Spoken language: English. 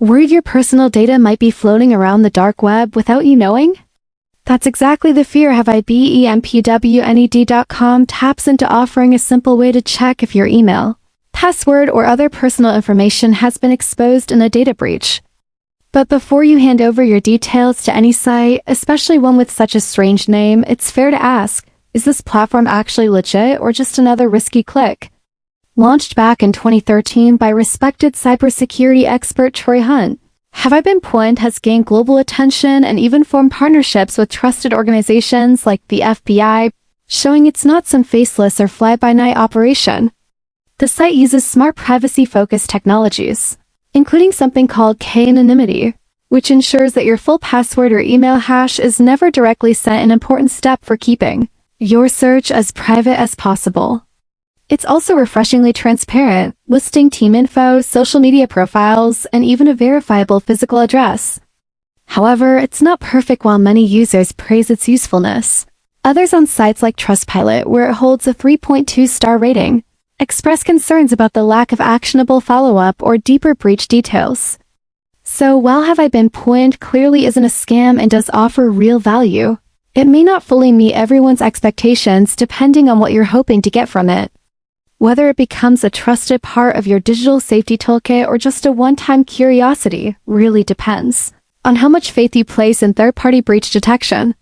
Worried your personal data might be floating around the dark web without you knowing? That's exactly the fear Pwned.com taps into, offering a simple way to check if your email, password, or other personal information has been exposed in a data breach. But before you hand over your details to any site, especially one with such a strange name, it's fair to ask, is this platform actually legit or just another risky click? Launched back in 2013 by respected cybersecurity expert Troy Hunt, Pwned has gained global attention and even formed partnerships with trusted organizations like the FBI, showing it's not some faceless or fly-by-night operation. The site uses smart privacy-focused technologies, including something called K-anonymity, which ensures that your full password or email hash is never directly sent, an important step for keeping your search as private as possible. It's also refreshingly transparent, listing team info, social media profiles, and even a verifiable physical address. However, it's not perfect. While many users praise its usefulness, others on sites like Trustpilot, where it holds a 3.2-star rating, express concerns about the lack of actionable follow-up or deeper breach details. So while Pwned clearly isn't a scam and does offer real value, it may not fully meet everyone's expectations depending on what you're hoping to get from it. Whether it becomes a trusted part of your digital safety toolkit or just a one-time curiosity really depends on how much faith you place in third-party breach detection.